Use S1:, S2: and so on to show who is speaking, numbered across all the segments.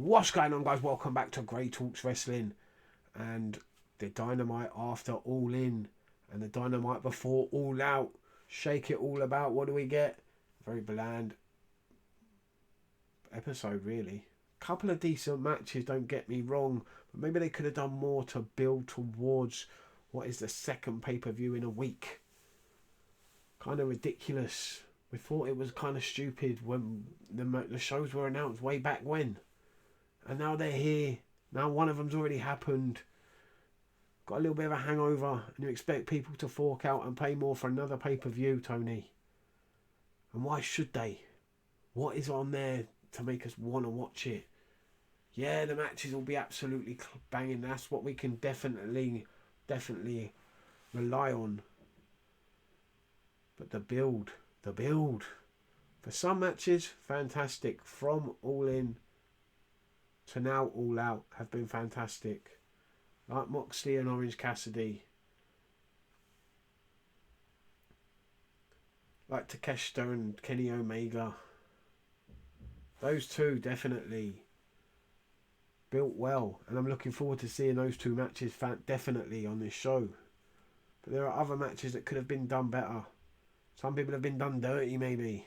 S1: What's going on, guys? Welcome back to Grey Talks Wrestling and the Dynamite after All In and the Dynamite before All Out. Shake it all about. What do we get? Very bland episode, really. Couple of decent matches, don't get me wrong, but maybe they could have done more to build towards what is the second pay-per-view in a week. Kind of ridiculous. We thought it was kind of stupid when the shows were announced way back when. And now they're here. Now one of them's already happened. Got a little bit of a hangover. And you expect people to fork out and pay more for another pay-per-view, Tony. And why should they? What is on there to make us want to watch it? Yeah, the matches will be absolutely banging. That's what we can definitely rely on. But the build. For some matches, fantastic. From All In to now All Out have been fantastic. Like Moxley and Orange Cassidy. Like Takeshita and Kenny Omega. Those two definitely built well. And I'm looking forward to seeing those two matches definitely on this show. But there are other matches that could have been done better. Some people have been done dirty, maybe.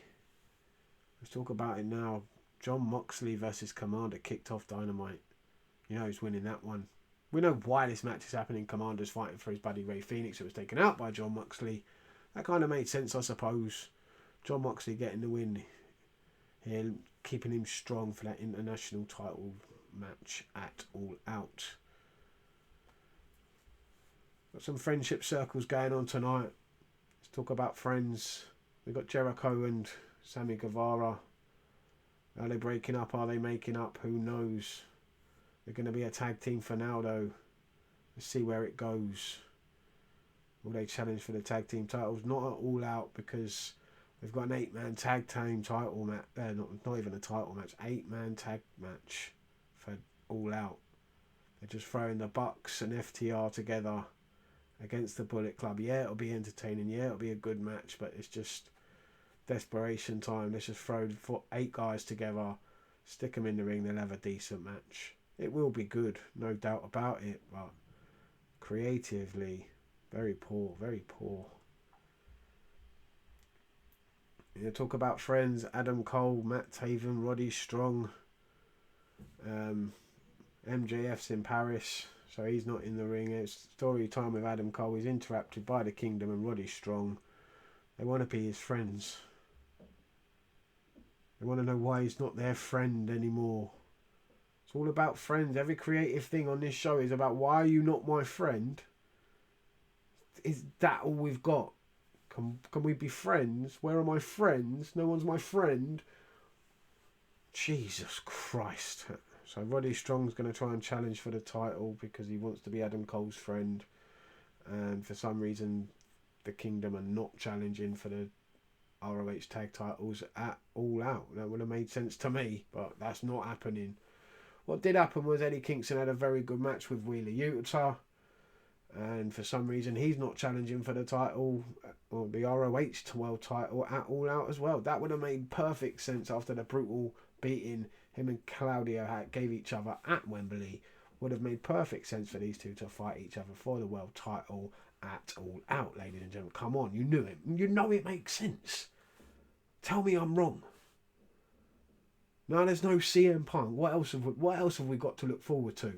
S1: Let's talk about it now. John Moxley versus Commander kicked off Dynamite. You know who's winning that one. We know why this match is happening. Commander's fighting for his buddy Ray Phoenix, who was taken out by John Moxley. That kind of made sense, I suppose. John Moxley getting the win here, keeping him strong for that international title match at All Out. Got some friendship circles going on tonight. Let's talk about friends. We've got Jericho and Sammy Guevara. Are they breaking up? Are they making up? Who knows? They're going to be a tag team for now, though. Let's see where it goes. Will they challenge for the tag team titles? Not at All Out, because we've got an 8-man tag team title match. Not even a title match. 8-man tag match for All Out. They're just throwing the Bucks and FTR together against the Bullet Club. Yeah, it'll be entertaining. Yeah, it'll be a good match, but it's just desperation time. Let's just throw 8 guys together, stick them in the ring, they'll have a decent match. It will be good, no doubt about it, but creatively, very poor. You talk about friends, Adam Cole, Matt Taven, Roddy Strong. MJF's in Paris, so he's not in the ring. It's story time with Adam Cole. He's interrupted by the Kingdom and Roddy Strong. They want to be his friends. They want to know why he's not their friend anymore. It's all about friends. Every creative thing on this show is about, why are you not my friend? Is that all we've got? Can we be friends? Where are my friends? No one's my friend. Jesus Christ. So Roddy Strong's going to try and challenge for the title because he wants to be Adam Cole's friend. And for some reason, the Kingdom are not challenging for the ROH tag titles at All Out. That would have made sense to me, but that's not happening. What did happen was Eddie Kingston had a very good match with Wheeler Yuta, and for some reason he's not challenging for the title or the ROH world title at All Out as well. That would have made perfect sense after the brutal beating him and Claudio gave each other at Wembley. Would have made perfect sense for these two to fight each other for the world title at All Out, ladies and gentlemen. Come on, you knew it. You know it makes sense. Tell me I'm wrong. No, there's no CM Punk. What else have we got to look forward to?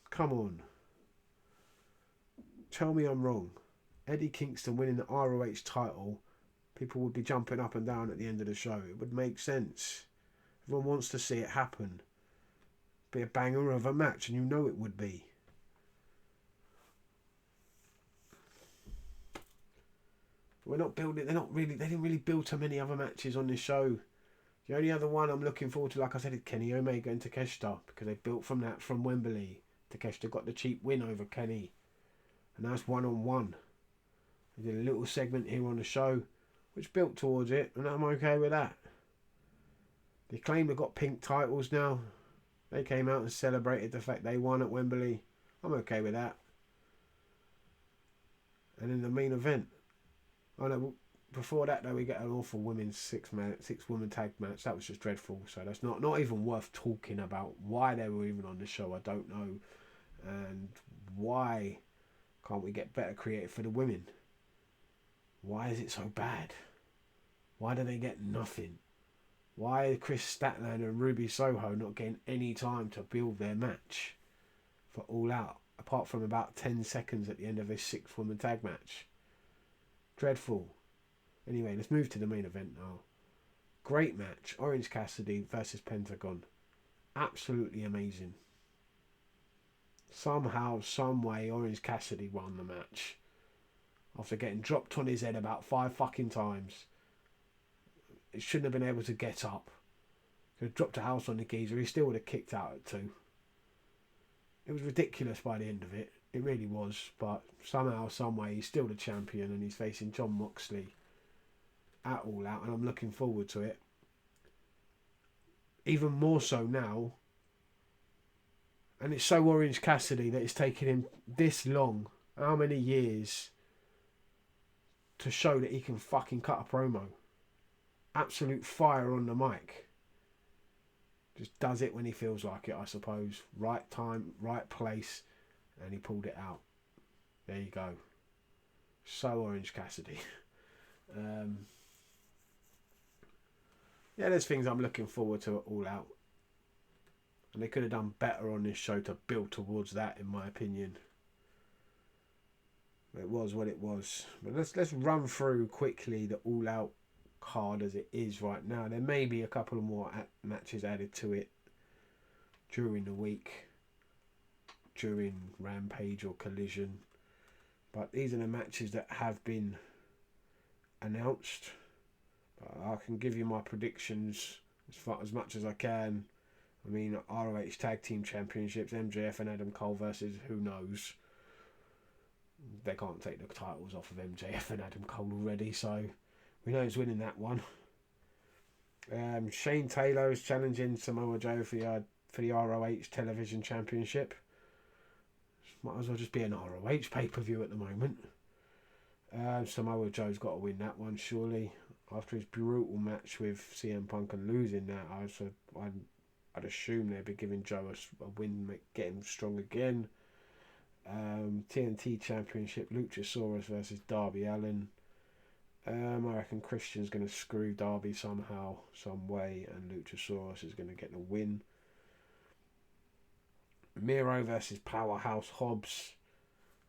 S1: Come on. Tell me I'm wrong. Eddie Kingston winning the ROH title, people would be jumping up and down at the end of the show. It would make sense. Everyone wants to see it happen. Be a banger of a match, and you know it would be. We're not building. They didn't really build too many other matches on this show. The only other one I'm looking forward to, like I said, is Kenny Omega and Takeshita, because they built from that from Wembley. Takeshita got the cheap win over Kenny, and that's 1-on-1. They did a little segment here on the show, which built towards it, and I'm okay with that. They claim they've got pink titles now. They came out and celebrated the fact they won at Wembley. I'm okay with that. And in the main event, I know Before that, though, we get an awful women's six-woman tag match. That was just dreadful. So that's not even worth talking about. Why they were even on the show, I don't know. And why can't we get better creative for the women? Why is it so bad? Why do they get nothing? Why are Chris Statlander and Ruby Soho not getting any time to build their match for All Out, apart from about 10 seconds at the end of this six-woman tag match? Dreadful. Anyway, let's move to the main event now. Great match. Orange Cassidy versus Pentagon. Absolutely amazing. Somehow, some way, Orange Cassidy won the match. After getting dropped on his head about 5 fucking times. It shouldn't have been able to get up. Could have dropped a house on the geezer. He still would have kicked out at 2. It was ridiculous by the end of it. It really was. But somehow, some way, he's still the champion and he's facing Jon Moxley at All Out. And I'm looking forward to it. Even more so now. And it's so Orange Cassidy that it's taken him this long. How many years? To show that he can fucking cut a promo. Absolute fire on the mic. Just does it when he feels like it, I suppose. Right time, right place. And he pulled it out. There you go. So Orange Cassidy. Yeah, there's things I'm looking forward to at All Out. And they could have done better on this show to build towards that, in my opinion. But it was what it was. But let's run through quickly the All Out card as it is right now. There may be a couple of more matches added to it during the week, during Rampage or Collision. But these are the matches that have been announced. I can give you my predictions as much as I can. I mean, ROH Tag Team Championships, MJF and Adam Cole versus who knows. They can't take the titles off of MJF and Adam Cole already, so we know who's winning that one. Shane Taylor is challenging Samoa Joe for the ROH Television Championship. Might as well just be an ROH pay-per-view at the moment. Samoa Joe's got to win that one, surely. After his brutal match with CM Punk and losing that, I'd assume they'd be giving Joe a win, get him strong again. TNT Championship, Luchasaurus versus Darby Allin. I reckon Christian's going to screw Darby somehow, some way, and Luchasaurus is going to get the win. Miro versus Powerhouse Hobbs.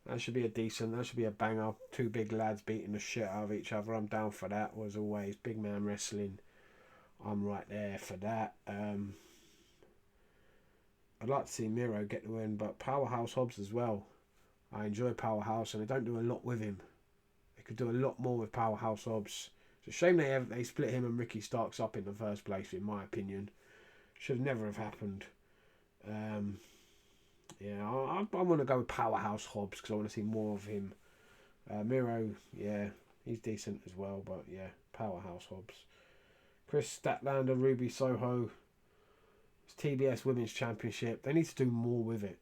S1: That should be a banger. 2 big lads beating the shit out of each other. I'm down for that, as always. Big man wrestling. I'm right there for that. I'd like to see Miro get the win, but Powerhouse Hobbs as well. I enjoy Powerhouse, and they don't do a lot with him. They could do a lot more with Powerhouse Hobbs. It's a shame they split him and Ricky Starks up in the first place, in my opinion. Should never have happened. Yeah, I want to go with Powerhouse Hobbs because I want to see more of him. Miro, yeah, he's decent as well, but yeah, Powerhouse Hobbs. Chris Statlander, Ruby Soho. It's TBS Women's Championship. They need to do more with it.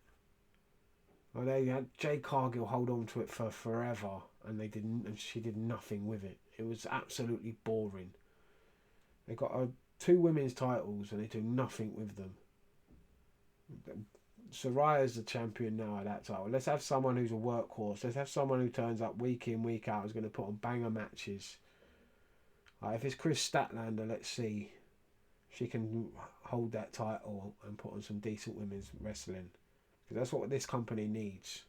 S1: Well, they had Jay Cargill hold on to it for forever, and she did nothing with it. It was absolutely boring. They got 2 women's titles, and they do nothing with them. Soraya's the champion now of that title. Let's have someone who's a workhorse. Let's have someone who turns up week in, week out, is going to put on banger matches. If it's Chris Statlander, let's see. She can hold that title and put on some decent women's wrestling. Because that's what this company needs.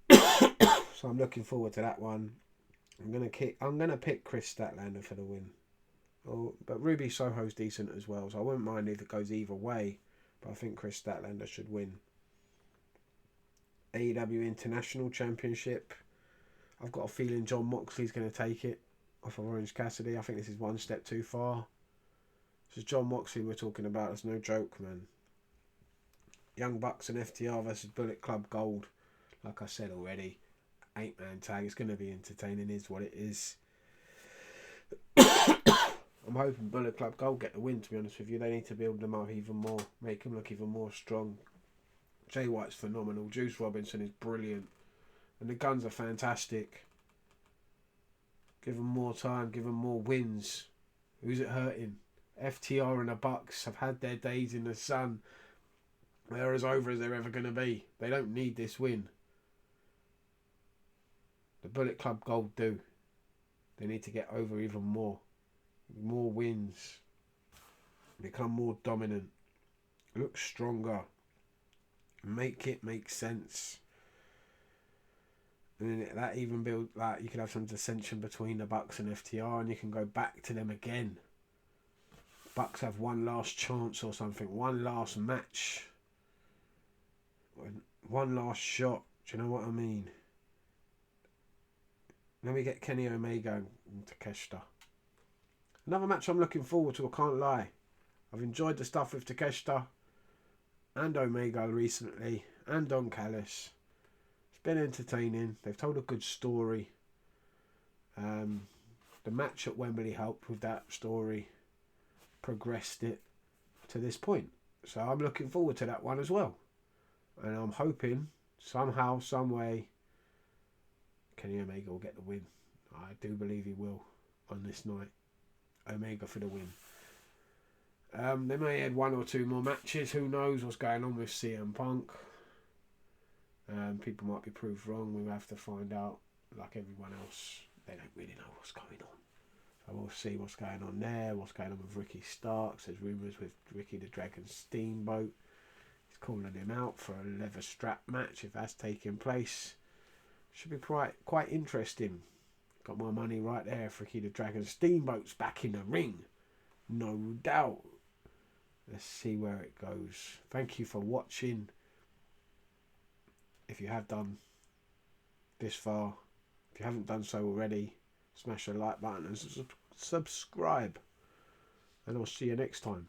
S1: So I'm looking forward to that one. I'm gonna pick Chris Statlander for the win. But Ruby Soho's decent as well, so I wouldn't mind if it goes either way. But I think Chris Statlander should win. AEW International Championship. I've got a feeling Jon Moxley's going to take it off of Orange Cassidy. I think this is one step too far. This is Jon Moxley we're talking about. It's no joke, man. Young Bucks and FTR versus Bullet Club Gold. Like I said already, 8-man tag. It's going to be entertaining, is what it is. I'm hoping Bullet Club Gold get the win, to be honest with you. They need to build them up even more, make them look even more strong. Jay White's phenomenal. Juice Robinson is brilliant. And the Guns are fantastic. Give them more time. Give them more wins. Who's it hurting? FTR and the Bucks have had their days in the sun. They're as over as they're ever going to be. They don't need this win. The Bullet Club Gold do. They need to get over even more. More wins. Become more dominant. Look stronger. Make it make sense. And then that even build that you could have some dissension between the Bucks and FTR, and you can go back to them again. Bucks have one last chance or something, one last match, one last shot. Do you know what I mean? Then we get Kenny Omega and Takeshita. Another match I'm looking forward to, I can't lie. I've enjoyed the stuff with Takeshita and Omega recently, and Don Callis. It's been entertaining. They've told a good story. The match at Wembley helped with that story, progressed it to this point. So I'm looking forward to that one as well. And I'm hoping somehow, some way, Kenny Omega will get the win. I do believe he will on this night. Omega for the win. They may add one or two more matches. Who knows what's going on with CM Punk? People might be proved wrong. We'll have to find out. Like everyone else, they don't really know what's going on. So we'll see what's going on there. What's going on with Ricky Starks? There's rumours with Ricky the Dragon Steamboat. He's calling him out for a leather strap match if that's taking place. Should be quite interesting. Got my money right there if Ricky the Dragon Steamboat's back in the ring. No doubt. Let's see where it goes. Thank you for watching. If you have done this far, if you haven't done so already, smash the like button and subscribe. And I'll see you next time.